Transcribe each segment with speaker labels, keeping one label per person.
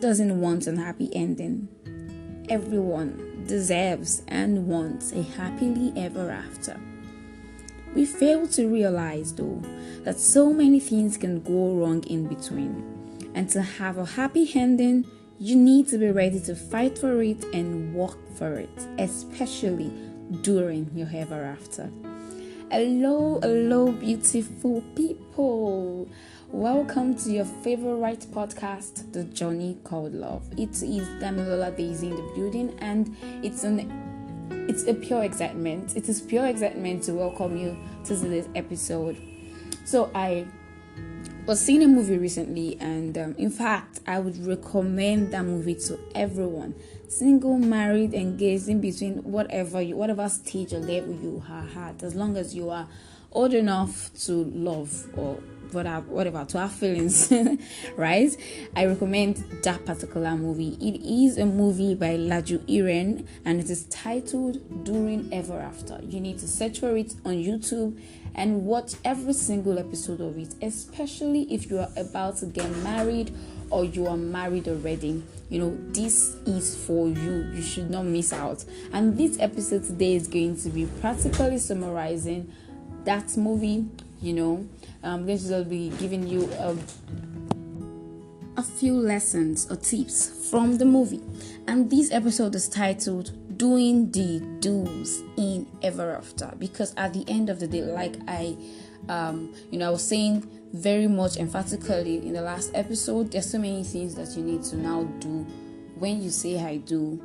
Speaker 1: doesn't want a happy ending? Everyone deserves and wants a happily ever after. We fail to realize, though, that so many things can go wrong in between. And to have a happy ending, you need to be ready to fight for it and work for it, especially during your ever after. Hello, beautiful people. Welcome to your favorite podcast, The Journey Called Love. It is Damilolad Daisy in the building, and it's a pure excitement. It is pure excitement to welcome you to this episode. So I was seeing a movie recently, and in fact, I would recommend that movie to everyone, single, married, engaged, in between, whatever stage or level you are at, as long as you are old enough to love or whatever, to have feelings, right? I recommend that particular movie. It is a movie by Laju Iren, and it is titled During Ever After. You need to search for it on YouTube and watch every single episode of it, especially if you are about to get married or you are married already. This is for you. You should not miss out. And this episode today is going to be practically summarizing that movie. I'm going to just be giving you a few lessons or tips from the movie. And this episode is titled Doing the Do's in Ever After, because at the end of the day, like I was saying very much emphatically in the last episode, there's so many things that you need to now do when you say I do,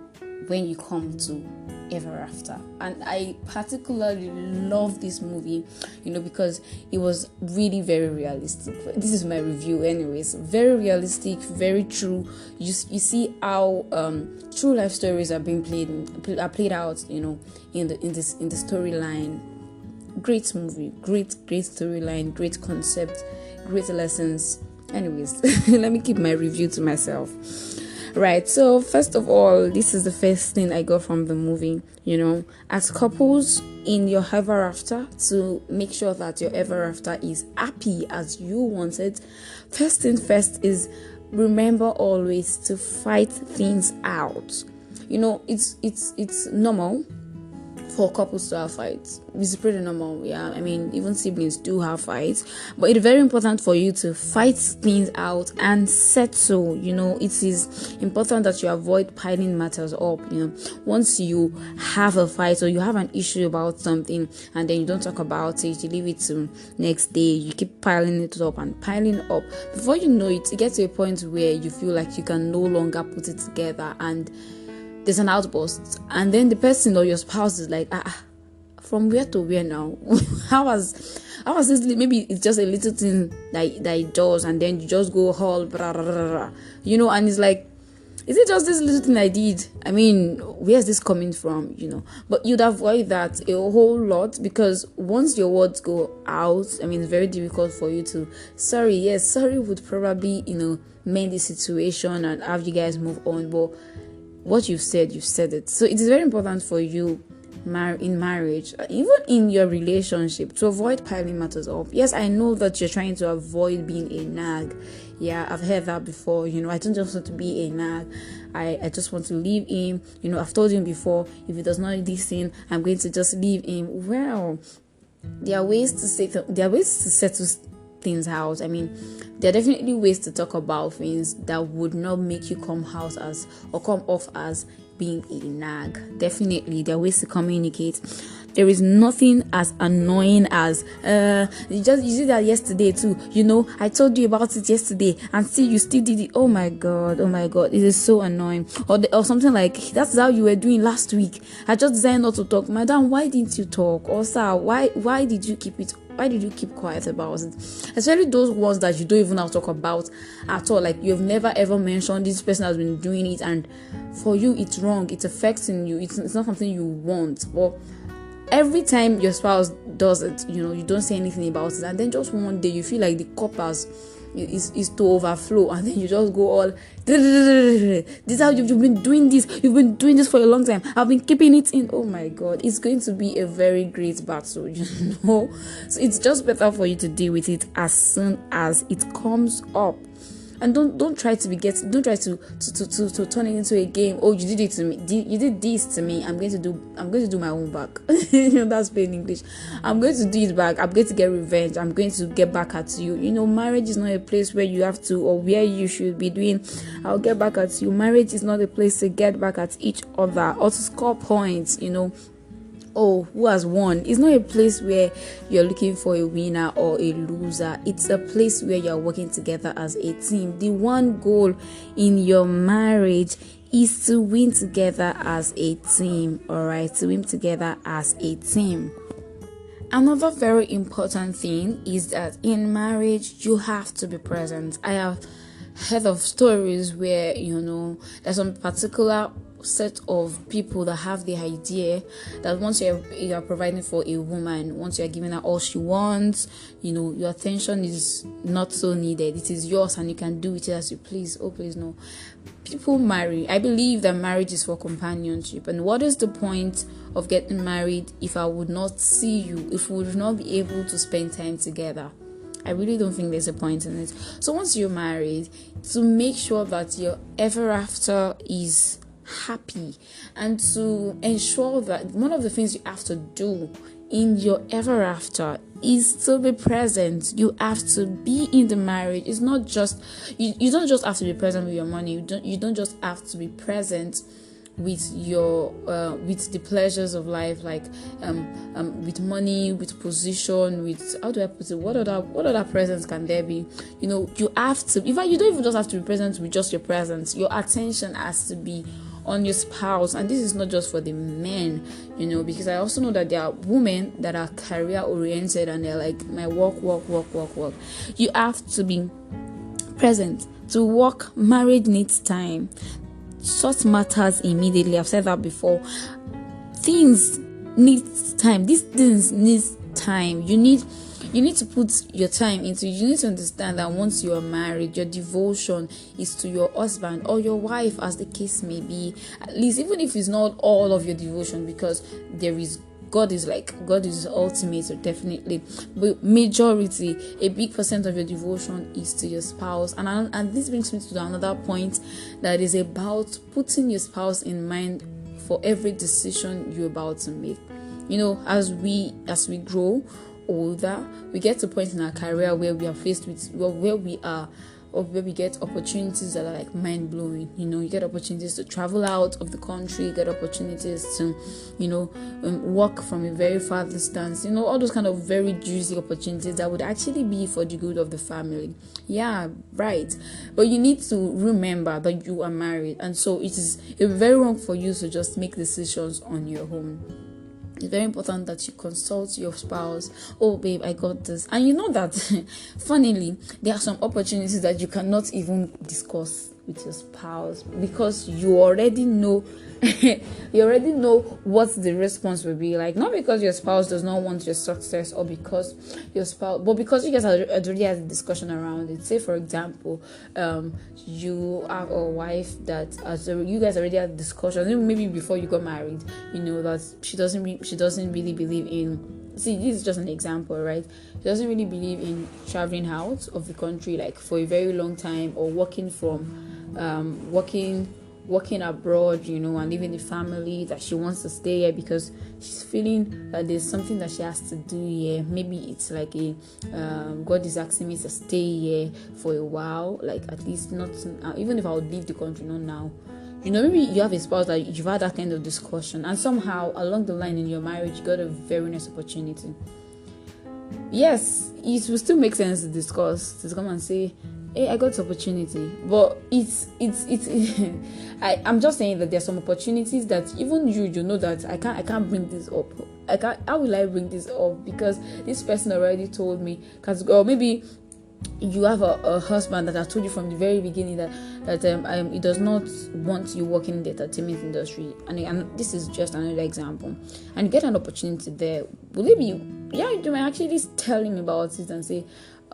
Speaker 1: when you come to ever after. And I particularly love this movie, because it was really very realistic. This is my review anyways. Very realistic, very true. You see how true life stories are being played out, in the storyline. Great movie, great storyline, great concept, great lessons. Anyways, let me keep my review to myself. Right, so first of all, this is the first thing I got from the movie. As couples in your ever after, to make sure that your ever after is happy as you want it, first thing first is remember always to fight things out. It's normal for couples to have fights. It's pretty normal, yeah. I mean, even siblings do have fights, but it's very important for you to fight things out and settle. It is important that you avoid piling matters up. Once you have a fight or you have an issue about something and then you don't talk about it, you leave it to next day, you keep piling it up and piling up. Before you know it, it gets to a point where you feel like you can no longer put it together and there's an outburst, and then the person or your spouse is like, from where to where now? how was this? Maybe it's just a little thing that it does, and then you just go all blah, blah, blah, blah. And it's like, is it just this little thing I did? I mean, where's this coming from? But you'd avoid that a whole lot, because once your words go out, I mean, it's very difficult for you to sorry. Yes, sorry would probably mend the situation and have you guys move on, but what you've said it. So it is very important for you in marriage, even in your relationship, to avoid piling matters up. Yes, I know that you're trying to avoid being a nag. Yeah, I've heard that before. I don't just want to be a nag. I just want to leave him. I've told him before, if he does not listen, I'm going to just leave him. Well, there are ways to settle things out. I mean, there are definitely ways to talk about things that would not make you come off as being a nag. Definitely, there are ways to communicate. There is nothing as annoying as you did that yesterday too. I told you about it yesterday, and see, you still did it. Oh my god, it is so annoying. Or something like, that's how you were doing last week. I just decided not to talk. Madam, why didn't you talk? Or sir, why did you keep it? Why did you keep quiet about it? Especially those ones that you don't even have to talk about at all. Like, you've never ever mentioned this person has been doing it, and for you it's wrong. It's affecting you. It's not something you want. But every time your spouse does it, you don't say anything about it, and then just one day you feel like the cup is to overflow, and then you just go all, this is how you've been doing this. You've been doing this for a long time. I've been keeping it in. Oh my god, it's going to be a very great battle, So it's just better for you to deal with it as soon as it comes up. And don't try to turn it into a game. Oh, you did it to me. You did this to me. I'm going to do my own back. That's plain English. I'm going to do it back. I'm going to get revenge. I'm going to get back at you. Marriage is not a place where you have to, or where you should be doing, I'll get back at you. Marriage is not a place to get back at each other or to score points. Oh, who has won? It's not a place where you're looking for a winner or a loser. It's a place where you're working together as a team. The one goal in your marriage is to win together as a team. All right, to win together as a team. Another very important thing is that in marriage, you have to be present. I have heard of stories where, there's some particular set of people that have the idea that once you're providing for a woman, once you're giving her all she wants, your attention is not so needed. It is yours and you can do it as you please. Oh, please no. People marry. I believe that marriage is for companionship. And what is the point of getting married if I would not see you, if we would not be able to spend time together? I really don't think there's a point in it. So once you're married, to make sure that your ever after is happy, and to ensure that one of the things you have to do in your ever after is to be present. You have to be in the marriage. It's not just you don't just have to be present with your money. You don't just have to be present with your with the pleasures of life, like with money, with position, with, how do I put it, what other presence can there be? You have to, in fact, you don't even just have to be present with just your presence. Your attention has to be on your spouse. And this is not just for the men, because I also know that there are women that are career oriented and they're like, my work. You have to be present. To work, marriage needs time. Sort matters immediately. I've said that before. Things need time. These things need time. You need to put your time into it. You need to understand that once you are married, your devotion is to your husband or your wife, as the case may be. At least, even if it's not all of your devotion, because God is ultimate, so definitely. But majority, a big percent of your devotion is to your spouse. And this brings me to another point that is about putting your spouse in mind for every decision you're about to make. As we grow older, we get to a point in our career where we are faced with, where we get opportunities that are like mind-blowing. You get opportunities to travel out of the country, you get opportunities to work from a very far distance, all those kind of very juicy opportunities that would actually be for the good of the family. Yeah, right. But you need to remember that you are married, and so it is very wrong for you to just make decisions on your own. It's very important that you consult your spouse. Oh, babe, I got this. And you know that, funnily, there are some opportunities that you cannot even discuss with your spouse, because you already know what the response will be like. Not because your spouse does not want your success, or because but because you guys already had a discussion around it. Say, for example, you have a wife that you guys already had a discussion, maybe before you got married, that she doesn't really believe in. See, this is just an example, right? She doesn't really believe in traveling out of the country, like for a very long time, or working abroad, and leaving the family, that she wants to stay here because she's feeling that there's something that she has to do here. Maybe it's like God is asking me to stay here for a while, like at least not even if I would leave the country, not now. Maybe you have a spouse that you've had that kind of discussion, and somehow along the line in your marriage, you got a very nice opportunity. Yes, it will still make sense to discuss, to come and say, hey, I got this opportunity. But I'm just saying that there's some opportunities that even you know that I can't bring this up. How will I bring this up? Because this person already told me. Or maybe you have a husband that has told you from the very beginning that he does not want you working in the entertainment industry, and this is just another example, and you get an opportunity there. Will it be, you might actually tell him about it and say,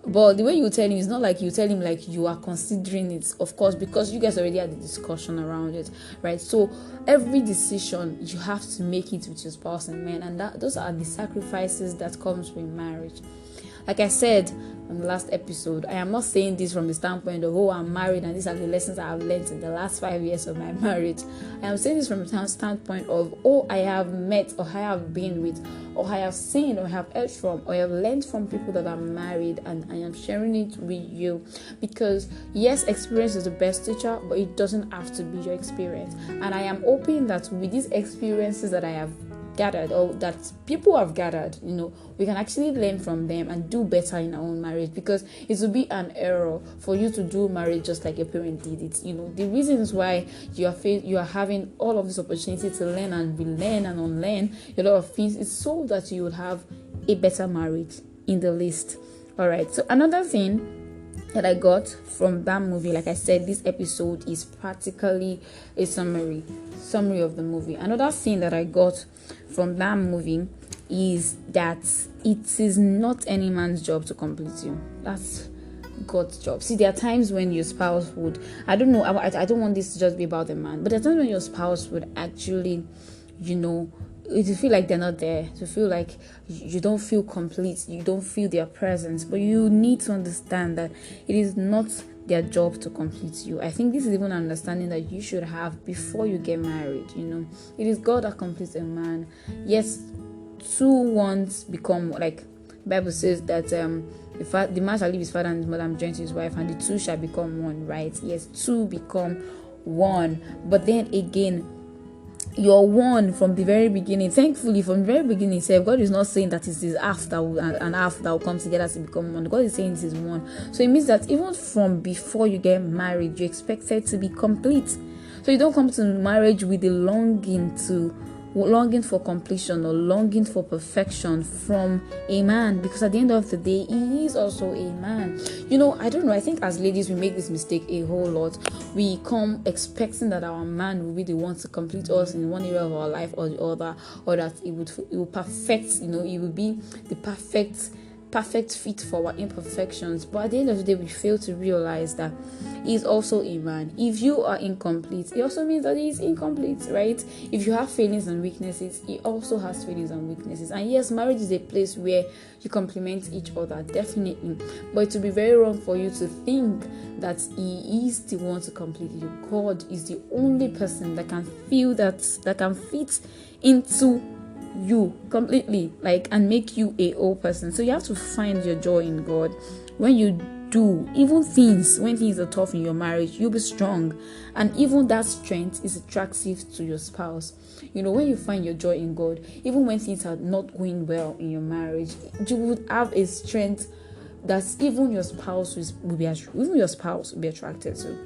Speaker 1: but the way you tell him is not like you tell him like you are considering it, of course, because you guys already had the discussion around it, right? So every decision you have to make it with your spouse and men, and those are the sacrifices that comes with marriage. Like I said on the last episode, I am not saying this from the standpoint of, oh, I'm married and these are the lessons I have learned in the last 5 years of my marriage. I am saying this from the standpoint of, oh, I have met or I have been with or I have seen or have heard from or I have learned from people that are married, and I am sharing it with you because yes, experience is the best teacher, but it doesn't have to be your experience. And I am hoping that with these experiences that I have gathered or that people have gathered, we can actually learn from them and do better in our own marriage, because it will be an error for you to do marriage just like your parent did it. The reasons why you are having all of this opportunity to learn and relearn and unlearn a lot of things is so that you would have a better marriage in the list. All right, so another thing that I got from that movie, like I said, this episode is practically a summary of the movie. Another thing that I got from that movie is that it is not any man's job to complete you. That's God's job. See, there are times when your spouse would, I don't know, I don't want this to just be about the man, but there are times when your spouse would actually, to feel like they're not there, to feel like you don't feel complete, you don't feel their presence. But you need to understand that it is not their job to complete you. I think this is even an understanding that you should have before you get married. It is God that completes a man. Yes, two ones become, like the Bible says that the man shall leave his father and his mother and join to his wife, and the two shall become one, right? Yes, two become one. But then again, you're one from the very beginning. Thankfully, from the very beginning, God is not saying that it is half that will, and half that will come together to become one. God is saying it is one. So it means that even from before you get married, you're expected to be complete. So you don't come to marriage with the longing for completion or longing for perfection from a man, because at the end of the day, he is also a man. I don't know, I think as ladies we make this mistake a whole lot. We come expecting that our man will be the one to complete us in one area of our life or the other, or that it will perfect, it will be the perfect fit for our imperfections. But at the end of the day, we fail to realize that he's also a man. If you are incomplete, it also means that he is incomplete, right? If you have feelings and weaknesses, he also has feelings and weaknesses. And yes, marriage is a place where you complement each other, definitely. But it would be very wrong for you to think that he is the one to complete you. God is the only person that can feel that can fit into you completely, and make you a whole person. So you have to find your joy in God. When you do, even when things are tough in your marriage, you'll be strong, and even that strength is attractive to your spouse. When you find your joy in God, even when things are not going well in your marriage, you would have a strength that even your spouse will be attracted to.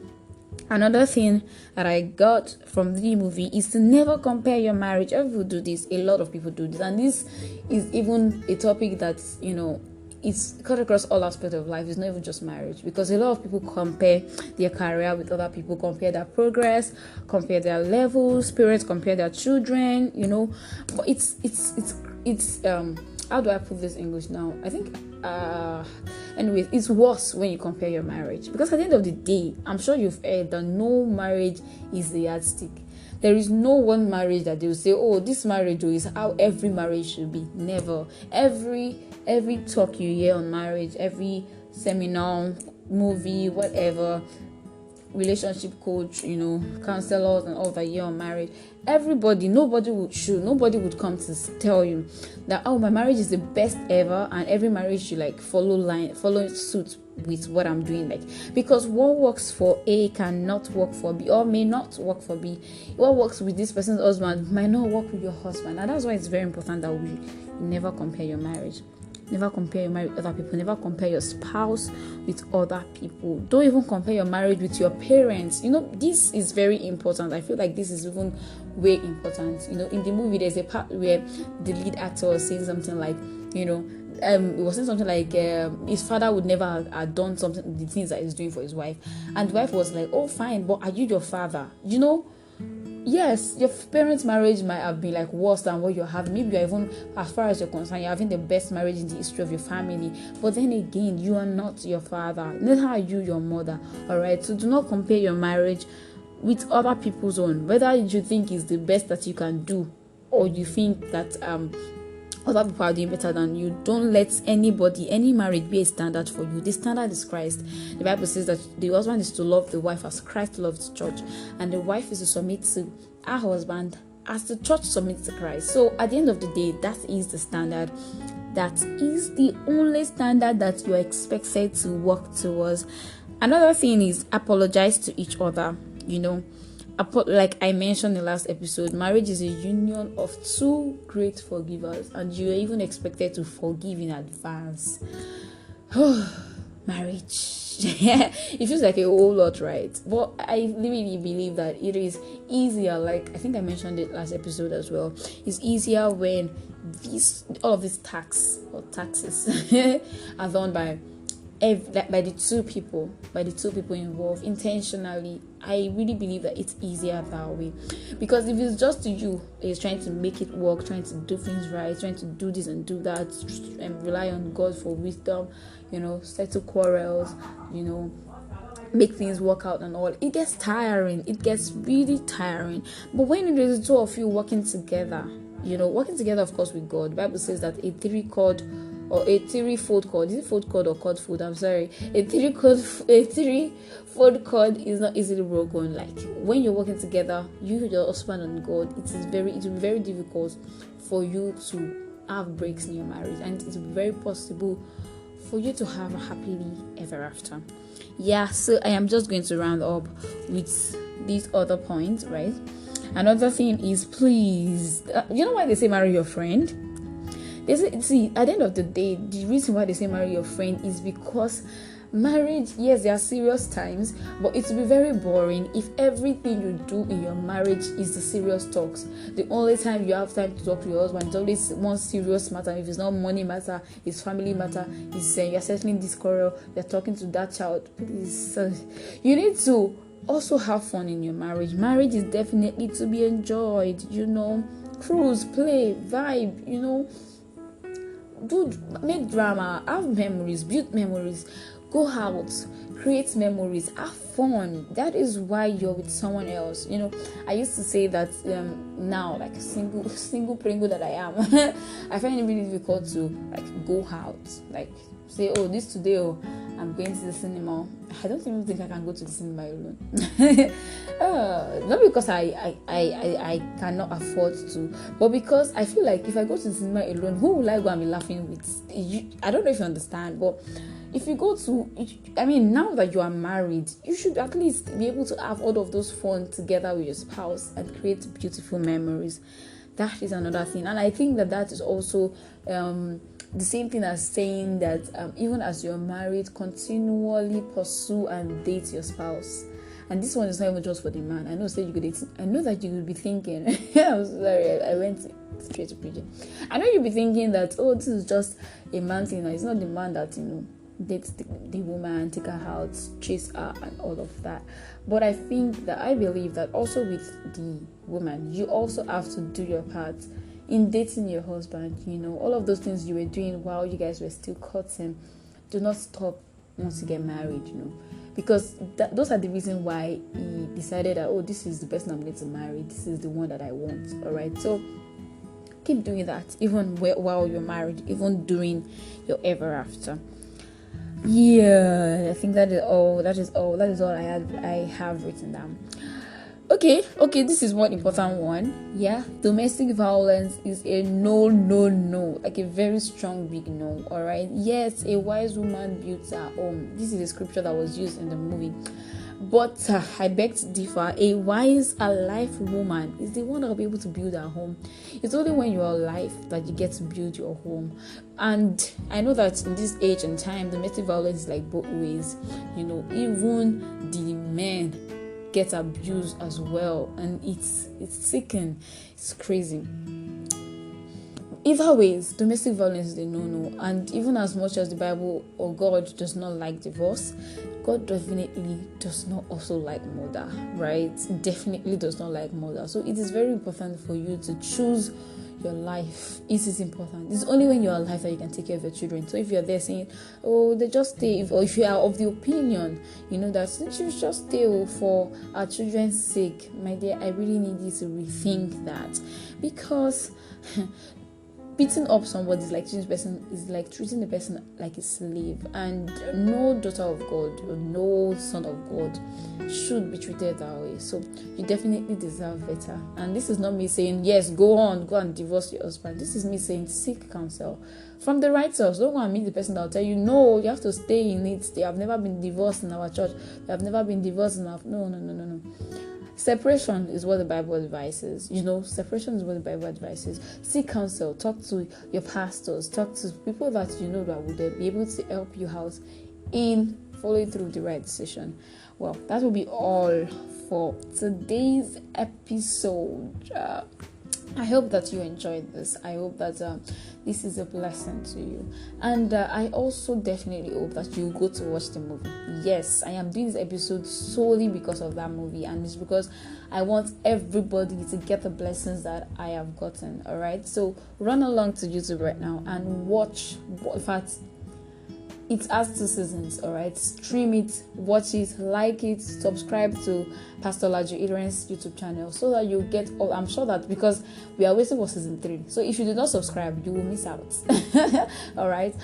Speaker 1: Another thing that I got from the movie is to never compare your marriage. Everyone do this. A lot of people do this. And this is even a topic that, it's cut across all aspects of life. It's not even just marriage. Because a lot of people compare their career with other people, compare their progress, compare their levels, parents compare their children, But it's how do I put this in English now? I think anyways, it's worse when you compare your marriage, because at the end of the day, I'm sure you've heard that no marriage is the yardstick. There is no one marriage that they will say, oh, this marriage is how every marriage should be. Never. Every talk you hear on marriage, every seminar, movie, whatever, relationship coach, counselors and all that year on marriage, nobody would come to tell you that, oh, my marriage is the best ever, and every marriage should follow suit with what I'm doing, because what works for A cannot work for B, or may not work for B. What works with this person's husband might not work with your husband. And that's why it's very important that we never compare your marriage. Never compare your marriage with other people. Never compare your spouse with other people. Don't even compare your marriage with your parents. This is very important. I feel like this is even way important. In the movie, there's a part where the lead actor was saying something like, it was saying something like his father would never have done the things that he's doing for his wife. And the wife was like, oh, fine, but are you your father? Yes, your parents' marriage might have been worse than what you're having. Maybe you're even, as far as you're concerned, you're having the best marriage in the history of your family. But then again, you are not your father. Neither are you your mother. Alright, so do not compare your marriage with other people's own. Whether you think is the best that you can do, or you think that other people are doing better than you. Don't let anybody, any marriage be a standard for you. The standard is Christ. The Bible says that the husband is to love the wife as Christ loved the church, and the wife is to submit to her husband as the church submits to Christ. So at the end of the day, that is the standard. That is the only standard that you are expected to work towards. Another thing is apologize to each other. Like I mentioned in the last episode, marriage is a union of two great forgivers, and you are even expected to forgive in advance. Marriage. It feels like a whole lot, right? But I really believe that it is easier. Like I think I mentioned it last episode as well. It's easier when all of these taxes are done by the two people involved intentionally. I really believe that it's easier that way, because if it's just you is trying to make it work, trying to do things right, trying to do this and do that, and rely on God for wisdom, settle quarrels, make things work out and all, it gets tiring. It gets really tiring. But when it is two of you working together, of course, with God, the Bible says that a threefold cord, is it fold cord or cord fold? I'm sorry. A threefold cord is not easily broken. Like when you're working together, you, your husband and God, it will be very difficult for you to have breaks in your marriage, and it's very possible for you to have a happily ever after. Yeah, so I am just going to round up with these other points, right? Another thing is, please, you know why they say marry your friend? See, at the end of the day, the reason why they say marry your friend is because marriage, yes, there are serious times, but it will be very boring if everything you do in your marriage is the serious talks. The only time you have time to talk to your husband is always one serious matter. If it's not money matter, it's family matter, it's you're settling this quarrel, you're talking to that child. Please, you need to also have fun in your marriage. Marriage is definitely to be enjoyed. Cruise, play, vibe. Make drama, have memories, build memories, go out, create memories, have fun. That is why you're with someone else. I used to say that now, like a single pringle that I am, I find it really difficult to like go out, like say, this today, I'm going to the cinema. I don't even think I can go to the cinema alone. Not because I cannot afford to, but because I feel like if I go to the cinema alone, who will I go and be laughing with? I don't know if you understand, but if you go to, now that you are married, you should at least be able to have all of those fun together with your spouse and create beautiful memories. That is another thing, and I think that is also the same thing as saying that even as you're married, continually pursue and date your spouse. And this one is not even just for the man. I know you could date. I know that you will be thinking. I'm sorry, I went straight to preaching. I know you'll be thinking that this is just a man thing. It's not the man that dates the woman, take her out, chase her, and all of that. But I believe that also with the woman, you also have to do your part in dating your husband. All of those things you were doing while you guys were still courting, do not stop once you get married, because those are the reason why he decided that, this is the person I'm going to marry, this is the one that I want. All right, so keep doing that even while you're married, even during your ever after. Yeah, I think that is all I have written down. Okay, this is one important one. Yeah, domestic violence is a no, like a very strong big no. All right, yes, a wise woman builds her home. This is a scripture that was used in the movie, but I beg to differ. A wise, alive woman is the one that will be able to build her home. It's only when you're alive that you get to build your home. And I know that in this age and time, domestic violence is like both ways. Even the men get abused as well, and it's sickening, it's crazy. Either ways, domestic violence is a no. And even as much as the Bible or God does not like divorce, God definitely does not also like murder, right? Definitely does not like murder. So it is very important for you to choose your life. It is important. It's only when you're alive that you can take care of your children. So if you're there saying, they just stay, or if you are of the opinion, that you just stay for our children's sake, my dear, I really need you to rethink that, because beating up somebody is like treating the person like a slave, and no daughter of God or no son of God should be treated that way. So you definitely deserve better. And this is not me saying, yes, go and divorce your husband. This is me saying, seek counsel from the right source. Don't go and meet the person that will tell you, no, you have to stay in it. They have never been divorced in our church. They have never been divorced in our... No. Separation is what the Bible advises. Separation is what the Bible advises. Seek counsel. Talk to your pastors. Talk to people that you know that would be able to help you out in following through the right decision. Well, that will be all for today's episode. I hope that you enjoyed this. I hope that this is a blessing to you. And I also definitely hope that you go to watch the movie. Yes, I am doing this episode solely because of that movie. And it's because I want everybody to get the blessings that I have gotten. Alright? So run along to YouTube right now and watch. In fact, it has 2 seasons, alright? Stream it, watch it, like it, subscribe to Pastor Laju Iren's YouTube channel so that you get all. I'm sure that because we are waiting for season 3. So if you do not subscribe, you will miss out. Alright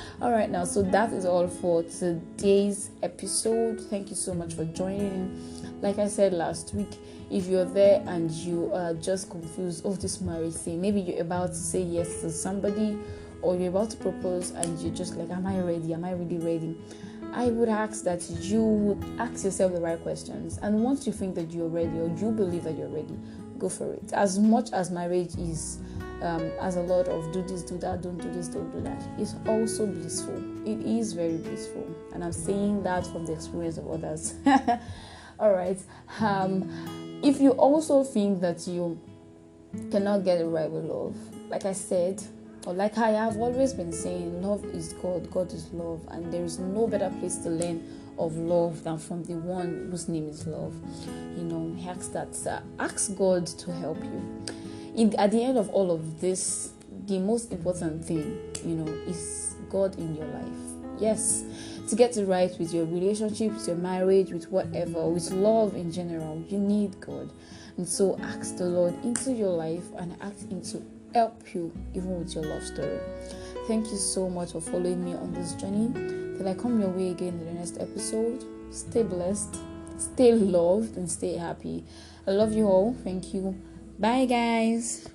Speaker 1: now. So that is all for today's episode. Thank you so much for joining. Like I said last week, if you're there and you are just confused of this marriage thing, maybe you're about to say yes to somebody, or you're about to propose and you're just like, am I ready? Am I really ready? I would ask that you would ask yourself the right questions. And once you think that you're ready, or you believe that you're ready, go for it. As much as marriage is as a lot of do this, do that, don't do this, don't do that, it's also blissful. It is very blissful. And I'm saying that from the experience of others. All right. If you also think that you cannot get it right with love, like I said, or like I have always been saying, love is God, God is love, and there is no better place to learn of love than from the one whose name is love. Ask God to help you. At the end of all of this, the most important thing, is God in your life. Yes, to get it right with your relationships, your marriage, with whatever, with love in general, you need God. And so ask the Lord into your life and ask Him to help you even with your love story. Thank you so much for following me on this journey. Till I come your way again in the next episode, stay blessed, stay loved, and stay happy. I love you all. Thank you. Bye, guys.